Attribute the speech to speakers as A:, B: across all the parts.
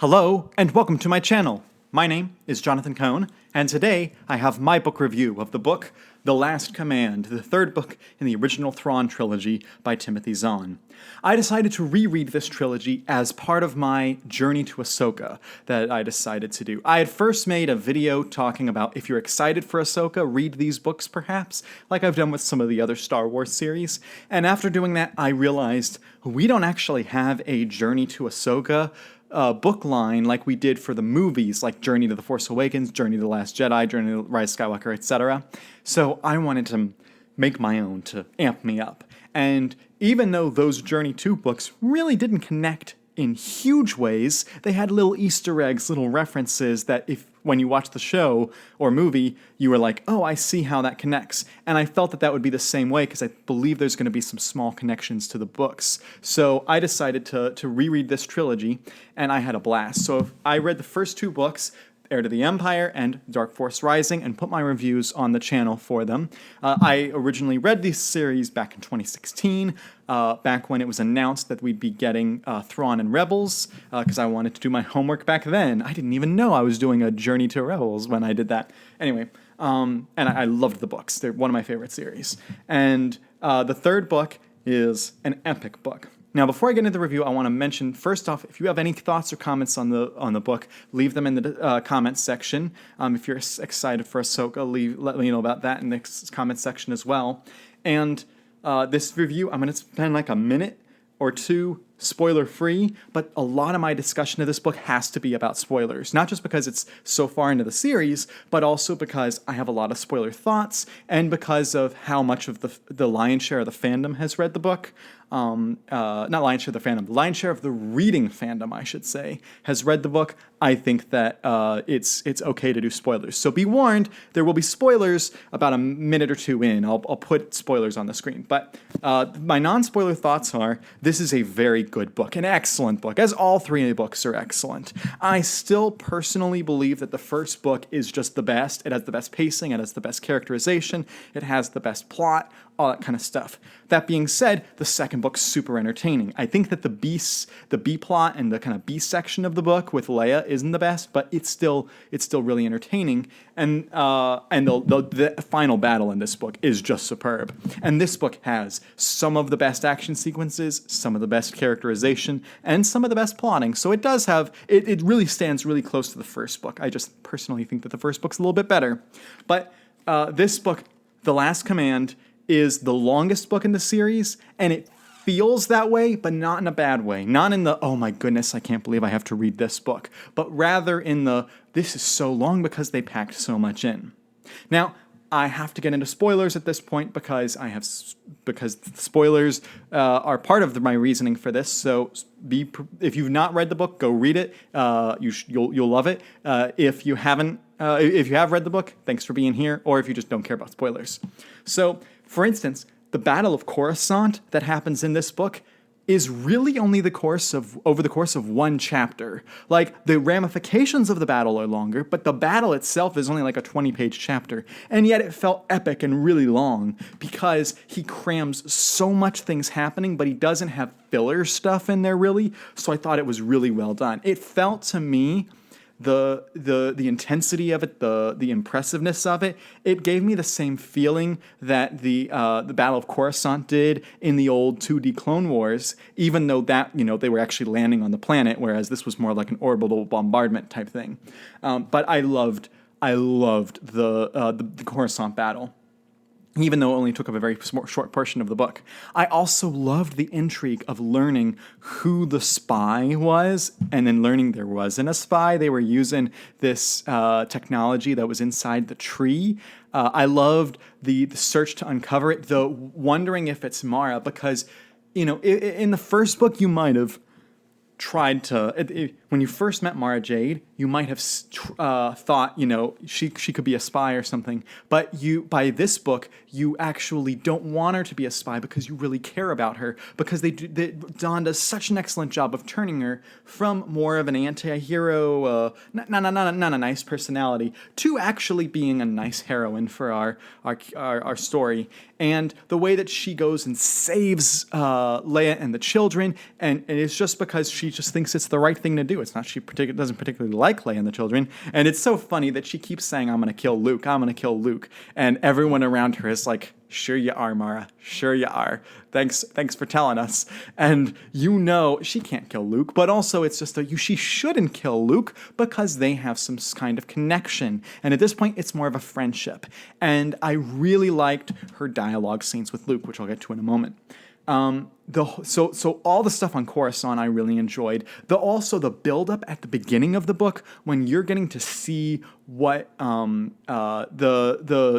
A: Hello, and welcome to my channel. My name is Jonathan Cohn, and today I have my book review of the book The Last Command, the third book in the original Thrawn Trilogy by Timothy Zahn. I decided to reread this trilogy as part of my journey to Ahsoka that I decided to do. I had first made a video talking about if you're excited for Ahsoka, read these books perhaps, like I've done with some of the other Star Wars series, and after doing that I realized we don't actually have a journey to Ahsoka book line like we did for the movies, like Journey to the Force Awakens, Journey to the Last Jedi, Journey to the Rise of Skywalker, etc. So I wanted to make my own to amp me up. And even though those Journey 2 books really didn't connect in huge ways, they had little Easter eggs, little references that when you watch the show or movie, you were like, oh, I see how that connects. And I felt that would be the same way because I believe there's going to be some small connections to the books. So I decided to reread this trilogy, and I had a blast. So I read the first two books, Heir to the Empire and Dark Force Rising, and put my reviews on the channel for them. I originally read this series back in 2016, back when it was announced that we'd be getting Thrawn and Rebels, because I wanted to do my homework back then. I didn't even know I was doing a Journey to Rebels when I did that. Anyway, and I loved the books. They're one of my favorite series. And the third book is an epic book. Now, before I get into the review, I want to mention, first off, if you have any thoughts or comments on the book, leave them in the comments section. If you're excited for Ahsoka, let me know about that in the comments section as well. And this review, I'm going to spend like a minute or two spoiler-free, but a lot of my discussion of this book has to be about spoilers. Not just because it's so far into the series, but also because I have a lot of spoiler thoughts, and because of how much of the lion's share of the fandom has read the book. Not lion's share of the fandom, the lion's share of the reading fandom, I should say, has read the book. I think that it's okay to do spoilers. So be warned, there will be spoilers about a minute or two in. I'll put spoilers on the screen. But my non-spoiler thoughts are, this is a very good book, an excellent book, as all three of the books are excellent. I still personally believe that the first book is just the best. It has the best pacing, it has the best characterization, it has the best plot, all that kind of stuff. That being said, the second book's super entertaining. I think that the B plot and the kind of B section of the book with Leia isn't the best, but it's still really entertaining. And the final battle in this book is just superb. And this book has some of the best action sequences, some of the best characterization, and some of the best plotting. So it does have, it really stands really close to the first book. I just personally think that the first book's a little bit better. But this book, The Last Command, is the longest book in the series, and it feels that way, but not in a bad way. Not in the, oh my goodness, I can't believe I have to read this book, but rather in the, this is so long because they packed so much in. Now, I have to get into spoilers at this point because spoilers are part of my reasoning for this. So if you've not read the book, go read it. You'll love it. If you have read the book, thanks for being here. Or if you just don't care about spoilers. So, for instance, the Battle of Coruscant that happens in this book is really only over the course of one chapter. Like, the ramifications of the battle are longer, but the battle itself is only like a 20-page chapter. And yet it felt epic and really long because he crams so much things happening, but he doesn't have filler stuff in there really. So I thought it was really well done. It felt to me, the intensity of it, the impressiveness of it, it gave me the same feeling that the Battle of Coruscant did in the old 2D Clone Wars, even though that, they were actually landing on the planet, whereas this was more like an orbital bombardment type thing. But I loved the Coruscant battle, even though it only took up a very short portion of the book. I also loved the intrigue of learning who the spy was, and then learning there wasn't a spy. They were using this technology that was inside the tree. I loved the search to uncover it, though wondering if it's Mara, because, in the first book you might have tried to, when you first met Mara Jade, you might have thought, she could be a spy or something. But by this book, you actually don't want her to be a spy because you really care about her. Because Don does such an excellent job of turning her from more of an anti-hero, not a nice personality, to actually being a nice heroine for our story. And the way that she goes and saves Leia and the children, and it's just because she she just thinks it's the right thing to do. It's not she doesn't particularly like Leia and the children. And it's so funny that she keeps saying, I'm going to kill Luke. I'm going to kill Luke. And everyone around her is like, sure you are, Mara. Sure you are. Thanks for telling us. And she can't kill Luke, but also it's just she shouldn't kill Luke because they have some kind of connection. And at this point, it's more of a friendship. And I really liked her dialogue scenes with Luke, which I'll get to in a moment. So all the stuff on Coruscant I really enjoyed. Also the build-up at the beginning of the book when you're getting to see what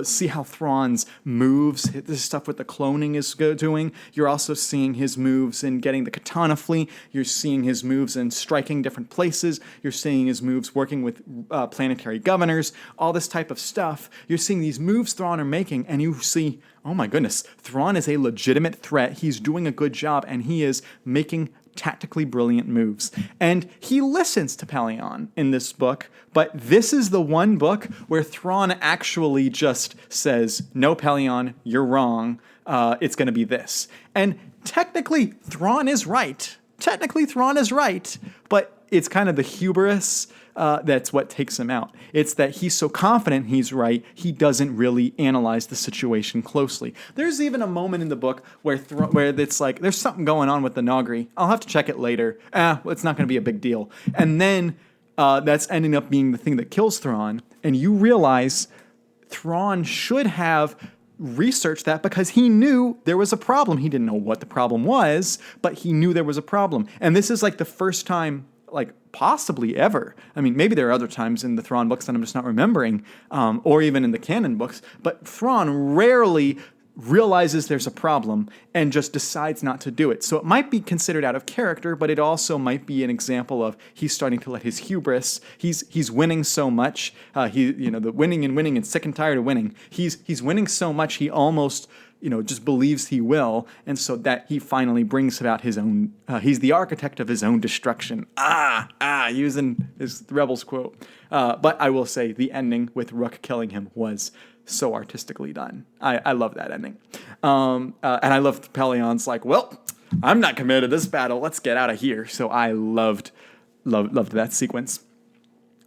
A: see how Thrawn's moves, this stuff with the cloning is doing. You're also seeing his moves in getting the katana flee. You're seeing his moves in striking different places. You're seeing his moves working with planetary governors. All this type of stuff. You're seeing these moves Thrawn are making, and you see, oh my goodness, Thrawn is a legitimate threat. He's doing a good job, and he is making tactically brilliant moves. And he listens to Pellaeon in this book, but this is the one book where Thrawn actually just says, no, Pellaeon, you're wrong. It's going to be this. And technically, Thrawn is right. But it's kind of the hubris that's what takes him out. It's that he's so confident he's right, he doesn't really analyze the situation closely. There's even a moment in the book where it's like, there's something going on with the Nogri. I'll have to check it later. It's not going to be a big deal. And then that's ending up being the thing that kills Thrawn. And you realize Thrawn should have researched that because he knew there was a problem. He didn't know what the problem was, but he knew there was a problem. And this is like the first time, like possibly ever. I mean, maybe there are other times in the Thrawn books that I'm just not remembering, or even in the canon books, but Thrawn rarely realizes there's a problem and just decides not to do it. So it might be considered out of character, but it also might be an example of he's starting to let his hubris, he's winning so much, the winning and sick and tired of winning. He's winning so much he almost just believes he will, and so that he finally brings about his own, he's the architect of his own destruction. Using his Rebels quote. But I will say the ending with Rook killing him was so artistically done. I love that ending. And I love Pellaeon's like, well, I'm not committed to this battle. Let's get out of here. So I loved that sequence.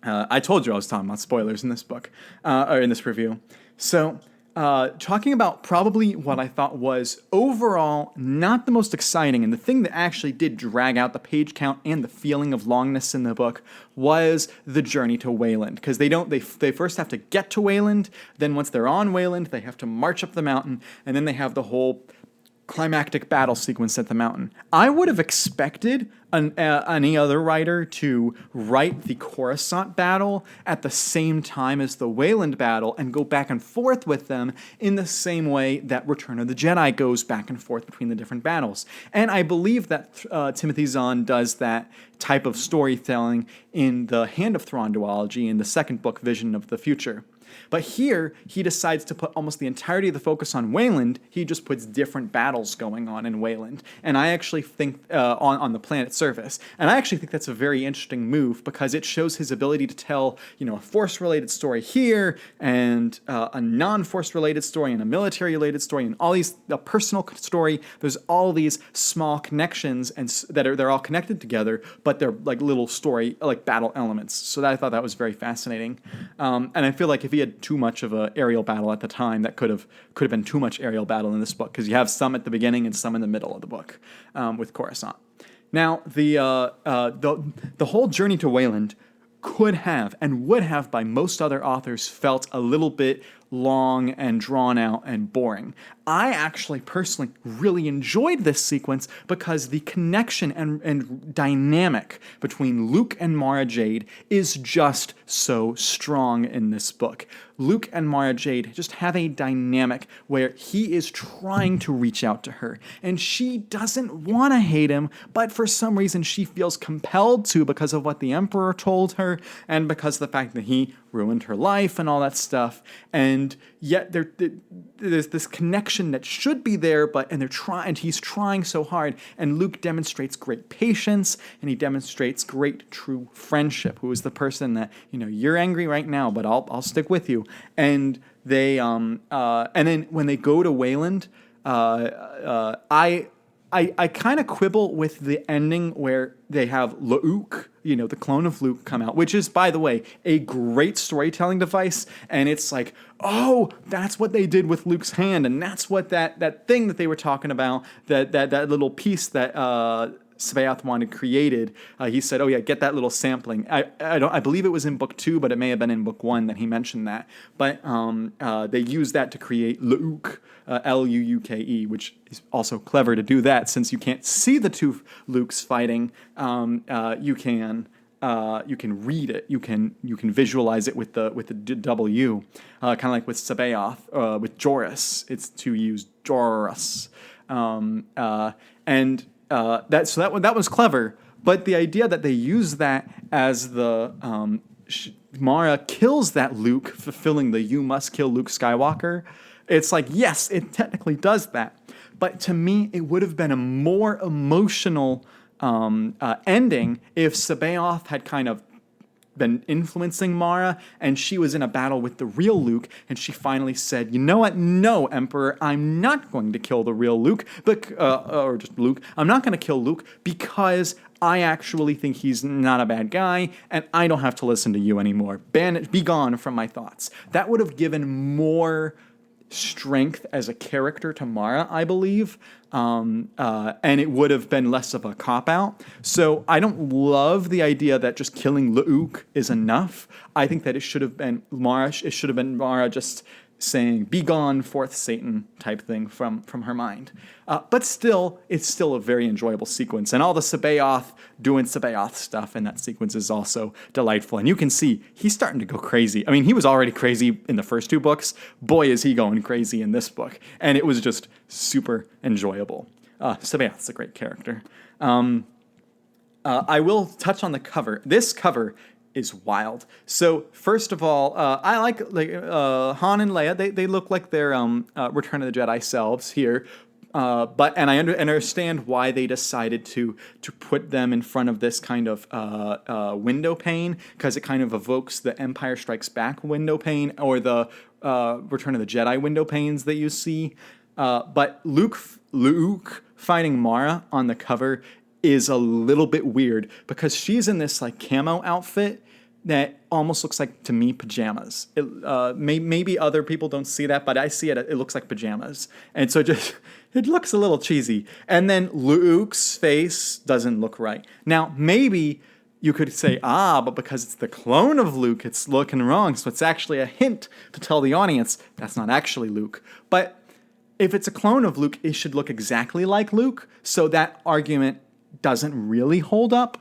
A: I told you I was talking about spoilers in this book, or in this review. So talking about probably what I thought was overall not the most exciting, and the thing that actually did drag out the page count and the feeling of longness in the book was the journey to Weyland. Because they first have to get to Weyland, then once they're on Weyland, they have to march up the mountain, and then they have the whole climactic battle sequence at the mountain. I would have expected any other writer to write the Coruscant battle at the same time as the Weyland battle and go back and forth with them in the same way that Return of the Jedi goes back and forth between the different battles. And I believe that Timothy Zahn does that type of storytelling in the Hand of Thrawn duology in the second book, Vision of the Future. But here, he decides to put almost the entirety of the focus on Weyland. He just puts different battles going on in Weyland. And I actually think, on the planet's surface. And I actually think that's a very interesting move because it shows his ability to tell, a Force-related story here, and a non-Force-related story, and a military-related story, and all these, a personal story. There's all these small connections and they're all connected together, but they're like little story, like battle elements. So I thought that was very fascinating. And I feel like if he had too much of an aerial battle at the time, that could have been too much aerial battle in this book, because you have some at the beginning and some in the middle of the book with Coruscant. Now, the whole journey to Weyland could have and would have, by most other authors, felt a little bit long and drawn out and boring. I actually personally really enjoyed this sequence because the connection and dynamic between Luke and Mara Jade is just so strong in this book. Luke and Mara Jade just have a dynamic where he is trying to reach out to her, and she doesn't want to hate him, but for some reason she feels compelled to because of what the Emperor told her and because of the fact that he ruined her life and all that stuff. And yet there's this connection that should be there, and he's trying so hard. And Luke demonstrates great patience, and he demonstrates great true friendship. Who is the person that, you're angry right now, but I'll stick with you. And they and then when they go to Weyland, I I kind of quibble with the ending where they have Luke, the clone of Luke, come out, which is, by the way, a great storytelling device. And it's like, oh, that's what they did with Luke's hand, and that's what that thing that they were talking about, that little piece that Sabaoth wanted created. He said, "Oh yeah, get that little sampling." I believe it was in book 2, but it may have been in book 1 that he mentioned that. But they used that to create Luke. Luuke, which is also clever to do that, since you can't see the two Lukes fighting. You can read it. You can visualize it with the W, kind of like with Sabaoth, with Joruus. It's to use Joruus, that was clever. But the idea that they use that as the Mara kills that Luke, fulfilling the "you must kill Luke Skywalker." It's like, yes, it technically does that. But to me, it would have been a more emotional ending if Sabaoth had kind of been influencing Mara, and she was in a battle with the real Luke, and she finally said, "You know what? No, Emperor, I'm not going to kill the real Luke, or just Luke. I'm not going to kill Luke because I actually think he's not a bad guy, and I don't have to listen to you anymore. Be gone from my thoughts." That would have given more strength as a character to Mara, I believe, and it would have been less of a cop-out. So I don't love the idea that just killing Luke is enough. I think that it should have been Mara just saying, "Be gone, forth Satan," type thing from her mind. But still, it's still a very enjoyable sequence. And all the Sabaoth doing Sabaoth stuff in that sequence is also delightful. And you can see he's starting to go crazy. I mean, he was already crazy in the first 2 books. Boy, is he going crazy in this book. And it was just super enjoyable. Sabaoth's a great character. I will touch on the cover. This cover is wild. So first of all, I like Han and Leia. They look like they're Return of the Jedi selves here. But I understand why they decided to put them in front of this kind of window pane, because it kind of evokes the Empire Strikes Back window pane, or the Return of the Jedi window panes that you see. But Luke fighting Mara on the cover is a little bit weird, because she's in this like camo outfit that almost looks like, to me, pajamas. Maybe other people don't see that, but I see it. It looks like pajamas, and so it looks a little cheesy. And then Luke's face doesn't look right. Now maybe you could say, but because it's the clone of Luke, it's looking wrong. So it's actually a hint to tell the audience that's not actually Luke. But if it's a clone of Luke, it should look exactly like Luke. So that argument doesn't really hold up.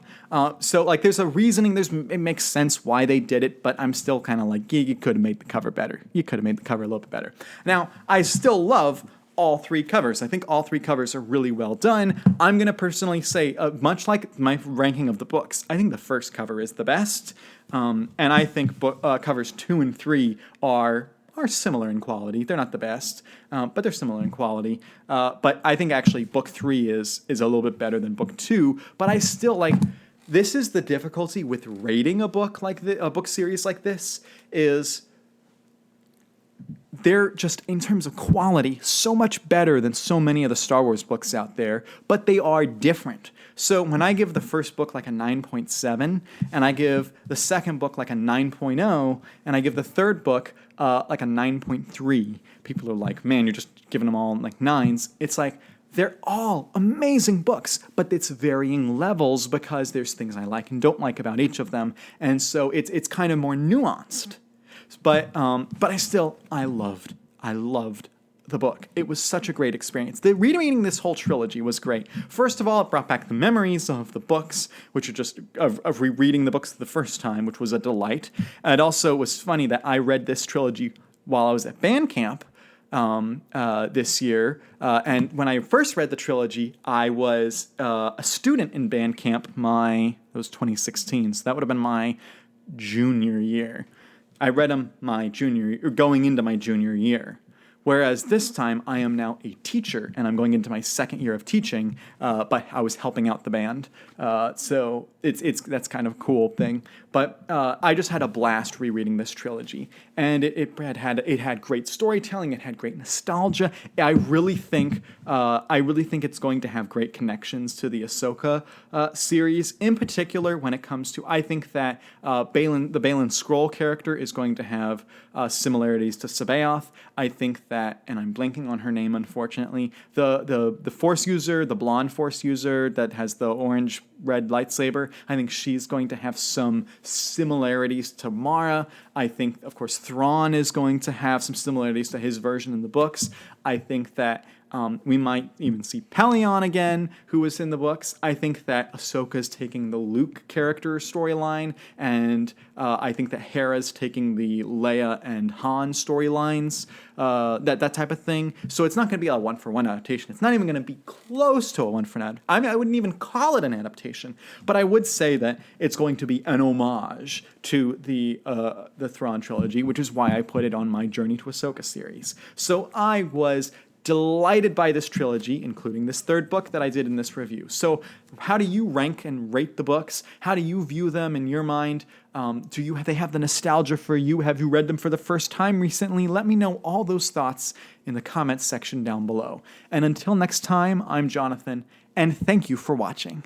A: So like there's a reasoning, it makes sense why they did it, but I'm still kind of like, you could have made the cover better. You could have made the cover a little bit better. Now, I still love all 3 covers. I think all 3 covers are really well done. I'm going to personally say, much like my ranking of the books, I think the first cover is the best. And I think covers 2 and 3 are similar in quality. They're not the best, but they're similar in quality. But I think actually book 3 is a little bit better than book 2. But I still like. This is the difficulty with rating a book a book series like this, is they're just, in terms of quality, so much better than so many of the Star Wars books out there, but they are different. So when I give the first book like a 9.7, and I give the second book like a 9.0, and I give the third book like a 9.3, people are like, "Man, you're just giving them all like 9s." It's like, they're all amazing books, but it's varying levels, because there's things I like and don't like about each of them, and so it's kind of more nuanced. But I loved the book. It was such a great experience. Reading this whole trilogy was great. First of all, it brought back the memories of the books, which are just of rereading the books the first time, which was a delight. And it also was funny that I read this trilogy while I was at band camp this year. And when I first read the trilogy, I was a student in band camp. It was 2016, so that would have been my junior year. I read them going into my junior year. Whereas this time, I am now a teacher, and I'm going into my second year of teaching, but I was helping out the band. So that's kind of a cool thing. But I just had a blast rereading this trilogy, and it had great storytelling. It had great nostalgia. I really think it's going to have great connections to the Ahsoka series. In particular, when it comes to, I think that the Baylan Scroll character is going to have similarities to Sabaoth. I think that, and I'm blanking on her name, unfortunately, the Force user, the blonde Force user that has the orange-red lightsaber, I think she's going to have some similarities to Mara. I think, of course, Thrawn is going to have some similarities to his version in the books. I think that we might even see Pelion again, who was in the books. I think that Ahsoka's taking the Luke character storyline, and I think that Hera's taking the Leia and Han storylines, that type of thing. So it's not going to be a one-for-one adaptation. It's not even going to be close to a one-for-one. I mean, I wouldn't even call it an adaptation, but I would say that it's going to be an homage to the Thrawn trilogy, which is why I put it on my Journey to Ahsoka series. So I was delighted by this trilogy, including this third book that I did in this review. So how do you rank and rate the books? How do you view them in your mind? Do they have the nostalgia for you? Have you read them for the first time recently? Let me know all those thoughts in the comments section down below. And until next time, I'm Jonathan, and thank you for watching.